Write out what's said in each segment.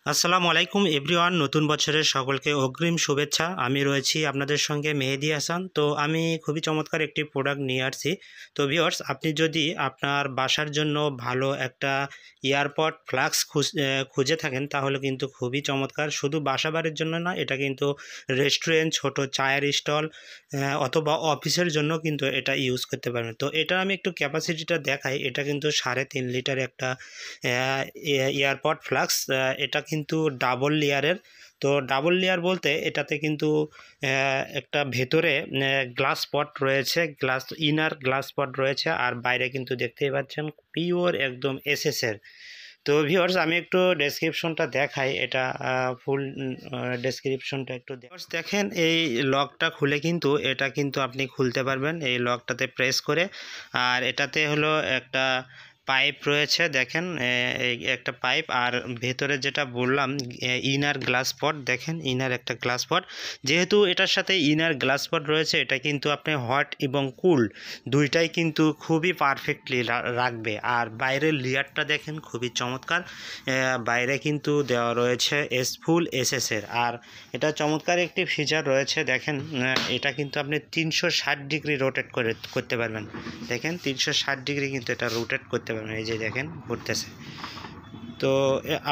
আসসালামু আলাইকুম এভরিওয়ান, নতুন বছরের সকলকে অগ্রিম শুভেচ্ছা। আমি রয়েছি আপনাদের সঙ্গে মেহেদি হাসান। তো আমি খুবই চমৎকার একটি প্রোডাক্ট নিয়ে আসছি। তো ভিউয়ার্স, আপনি যদি আপনার বাসার জন্য ভালো একটা ইয়ারপড ফ্লাক্স খুঁজে থাকেন তাহলে কিন্তু খুবই চমৎকার। শুধু বাসা বাড়ির জন্য না, এটা কিন্তু রেস্টুরেন্ট, ছোট চায়ের স্টল অথবা অফিসের জন্য কিন্তু এটা ইউজ করতে পারবেন। তো এটা আমি একটু ক্যাপাসিটিটা দেখাই। এটা কিন্তু 3.5 লিটার একটা ইয়ারপড ফ্লাক্স। এটা কিন্তু ডাবল লেয়ারের। তো ডাবল লেয়ার বলতে এটাতে কিন্তু একটা ভেতরে গ্লাস পট রয়েছে, ইনার গ্লাস পট রয়েছে, আর বাইরে কিন্তু দেখতেই পাচ্ছেন পিওর একদম এসএসের। তো ভিউয়ার্স, আমি একটু ডেসক্রিপশনটা দেখাই। এটা ফুল ডেসক্রিপশনটা একটু দেখেন। এই লকটা খুলে কিন্তু এটা কিন্তু আপনি খুলতে পারবেন এই লকটাতে প্রেস করে। আর এটাতে হলো একটা পাইপ রয়েছে, দেখেন এই একটা পাইপ। আর ভেতরে যেটা বললাম ইনার গ্লাস পট, দেখেন ইনার একটা গ্লাস পট। যেহেতু এটার সাথে ইনার গ্লাস পট রয়েছে, এটা কিন্তু আপনি হট এবং কুল দুইটাই কিন্তু খুবই পারফেক্টলি রাখবে। আর বাইরের লেয়ারটা দেখেন খুবই চমৎকার। বাইরে কিন্তু দেওয়া রয়েছে ফুল এসএসের। আর এটা চমৎকার একটি ফিচার রয়েছে, দেখেন এটা কিন্তু আপনি 360 ডিগ্রি রোটেট করতে পারবেন। দেখেন 360 ডিগ্রি কিন্তু এটা রোটেট করতে পারবেন। এই যে দেখেন ঘুরতেছে। তো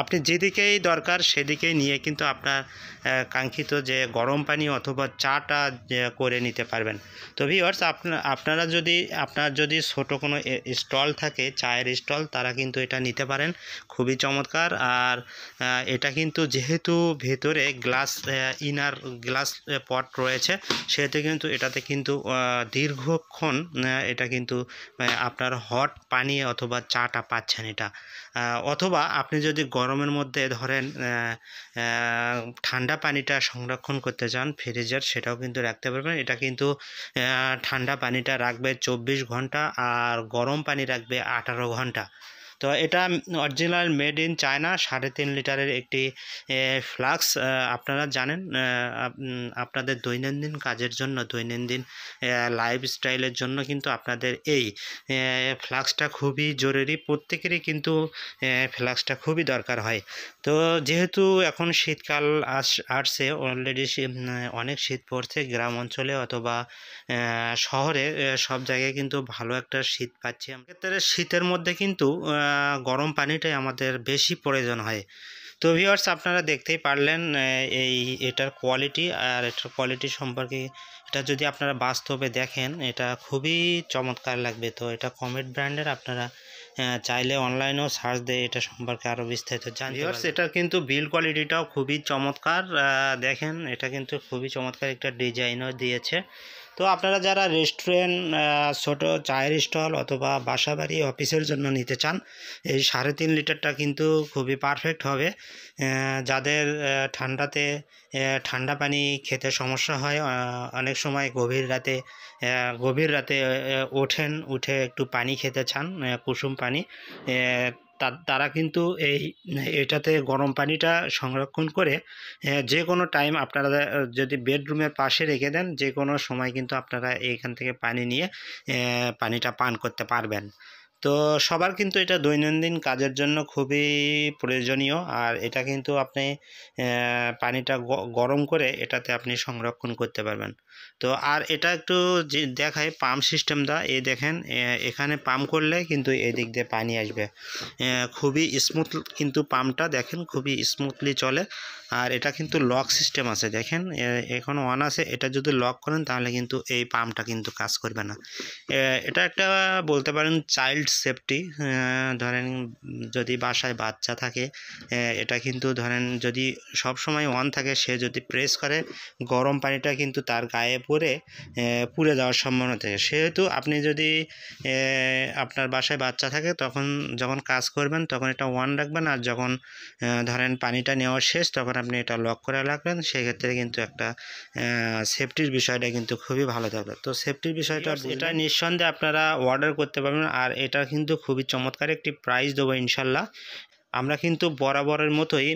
আপনি যেদিকেই দরকার সেদিকেই নিয়ে কিন্তু আপনার কাঙ্ক্ষিত যে গরম পানি অথবা চাটা করে নিতে পারবেন। তো ভিউয়ার্স, আপনার যদি ছোটো কোনো স্টল থাকে, চায়ের স্টল, তারা কিন্তু এটা নিতে পারেন। খুবই চমৎকার। আর এটা কিন্তু যেহেতু ভেতরে ইনার গ্লাস পট রয়েছে, সেহেতু কিন্তু এটাতে কিন্তু দীর্ঘক্ষণ এটা কিন্তু আপনার হট পানি অথবা চাটা পাচ্ছেন এটা। অথবা আপনি যদি গরমের মধ্যে ধরেন ঠান্ডা পানিটা সংরক্ষণ করতে চান ফ্রিজের, সেটাও কিন্তু রাখতে পারবেন। এটা কিন্তু ঠান্ডা পানিটা রাখবে 24 ঘন্টা আর গরম পানি রাখবে 18 ঘন্টা। তো এটা অরিজিনাল মেড ইন চায়না 3.5 লিটারের একটি ফ্লাক্স। আপনারা জানেন আপনাদের দৈনন্দিন কাজের জন্য, দৈনন্দিন লাইফস্টাইলের জন্য কিন্তু আপনাদের এই ফ্লাক্সটা খুবই জরুরি। প্রত্যেকেরই কিন্তু ফ্লাক্সটা খুবই দরকার হয়। তো যেহেতু এখন শীতকাল আসছে, অলরেডি অনেক শীত পড়ছে গ্রাম অঞ্চলে অথবা শহরে, সব জায়গায় কিন্তু ভালো একটা শীত পাচ্ছি। ক্ষেত্রে শীতের মধ্যে কিন্তু গরম পানিটাই আমাদের বেশি প্রয়োজন হয়। তো ভিউয়ার্স, আপনারা দেখতেই পারলেন এটার কোয়ালিটি। আর এটার কোয়ালিটি সম্পর্কে এটা যদি আপনারা বাস্তবে দেখেন, এটা খুবই চমৎকার লাগবে। তো এটা কমেট ব্র্যান্ডের। আপনারা চাইলে অনলাইনেও সার্চ দিয়ে এটা সম্পর্কে আরও বিস্তারিত জানতে ভিউয়ার্স, এটার কিন্তু বিল্ড কোয়ালিটিটাও খুবই চমৎকার। দেখেন এটা কিন্তু খুবই চমৎকার একটা ডিজাইনও দিয়েছে। তো আপনারা যারা রেস্টুরেন্ট, ছোট চায়ের স্টল অথবা বাসাবাড়ি, অফিসের জন্য নিতে চান, এই 3.5 লিটারটা কিন্তু খুবই পারফেক্ট হবে। যাদের ঠান্ডাতে ঠান্ডা পানি খেতে সমস্যা হয়, অনেক সময় গভীর রাতে উঠে একটু পানি খেতে চান, কুসুম পানি, তারা কিন্তু এটাতে গরম পানিটা সংরক্ষণ করে যে কোনো টাইম আপনারা যদি বেডরুমের পাশে রেখে দেন, যে কোনো সময় কিন্তু আপনারা এইখান থেকে পানি নিয়ে পানিটা পান করতে পারবেন। তো সবার কিন্তু এটা দৈনন্দিন কাজের জন্য খুবই প্রয়োজনীয়। আর এটা কিন্তু আপনি পানিটা গরম করে এটাতে আপনি সংরক্ষণ করতে পারবেন। তো আর এটা একটু যে দেখায় পাম্প সিস্টেমটা, এই দেখেন এখানে পাম্প করলে কিন্তু এদিক দিয়ে পানি আসবে। খুবই স্মুথ কিন্তু পাম্পটা, দেখেন খুবই স্মুথলি চলে। আর এটা কিন্তু লক সিস্টেম আছে, দেখেন এখন অন আছে। এটা যদি লক করেন তাহলে কিন্তু এই পাম্পটা কিন্তু কাজ করবে না। এটা একটা বলতে পারেন চাইল্ড সেফটি। ধরেন যদি বাসায় বাচ্চা থাকে, এটা কিন্তু ধরেন যদি সব সময় অন থাকে, সে যদি প্রেস করে গরম পানিটা কিন্তু তার গায়ে পুড়ে যাওয়ার সম্ভাবনা থাকে। সেহেতু আপনি যদি আপনার বাসায় বাচ্চা থাকে, যখন কাজ করবেন তখন এটা অন রাখবেন। আর যখন ধরেন পানিটা নেওয়া শেষ, তখন আপনি এটা লক করে রাখবেন। সেক্ষেত্রে কিন্তু একটা সেফটির বিষয়টা কিন্তু খুবই ভালো থাকবে। তো সেফটির বিষয়টা এটা নিঃসন্দেহে আপনারা অর্ডার করতে পারবেন। আর এটা কিন্তু খুবই চমৎকার একটি প্রাইস দেবো ইনশাল্লাহ। আমরা কিন্তু বরাবরের মতোই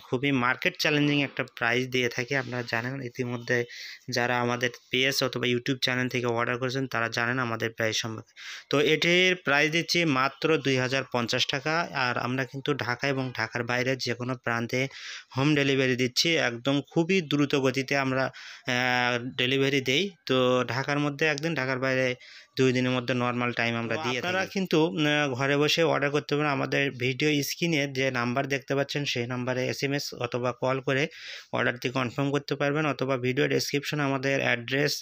খুবই মার্কেট চ্যালেঞ্জিং একটা প্রাইস দিয়ে থাকি। আপনারা জানেন ইতিমধ্যে, যারা আমাদের পেজ অথবা ইউটিউব চ্যানেল থেকে অর্ডার করেছেন তারা জানেন আমাদের প্রাইস সম্পর্কে। তো এটির প্রাইস দিচ্ছি মাত্র 2050 টাকা। আর আমরা কিন্তু ঢাকা এবং ঢাকার বাইরে যে কোনো প্রান্তে হোম ডেলিভারি দিচ্ছি। একদম খুবই দ্রুত গতিতে আমরা ডেলিভারি দেই। তো ঢাকার মধ্যে একদিন, ঢাকার বাইরে 2 দিনের মধ্যে নর্মাল টাইম আমরা দিয়ে থাকি। আপনারা কিন্তু ঘরে বসে অর্ডার করতে পারেন। আমাদের ভিডিও স্ক্রিনে যে নাম্বার দেখতে পাচ্ছেন সেই নাম্বারে SMS অথবা কল করে অর্ডারটি কনফার্ম করতে পারবেন, অথবা ভিডিও ডেসক্রিপশনে আমাদের অ্যাড্রেস,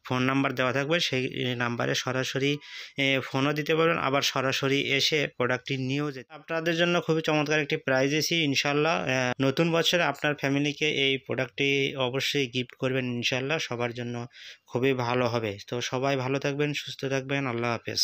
ফোন নাম্বার দেওয়া থাকবে, সেই নাম্বারে সরাসরি ফোনও দিতে পারবেন, আবার সরাসরি এসে প্রোডাক্টটি নিয়েও যেতে। আপনাদের জন্য খুবই চমৎকার একটি প্রাইজ এসি ইনশাল্লাহ। নতুন বছরে আপনার ফ্যামিলিকে এই প্রোডাক্টটি অবশ্যই গিফট করবেন ইনশাল্লাহ, সবার জন্য খুবই ভালো হবে। তো সবাই ভালো থাকবেন, সুস্থ থাকবেন, আল্লাহ হাফেজ।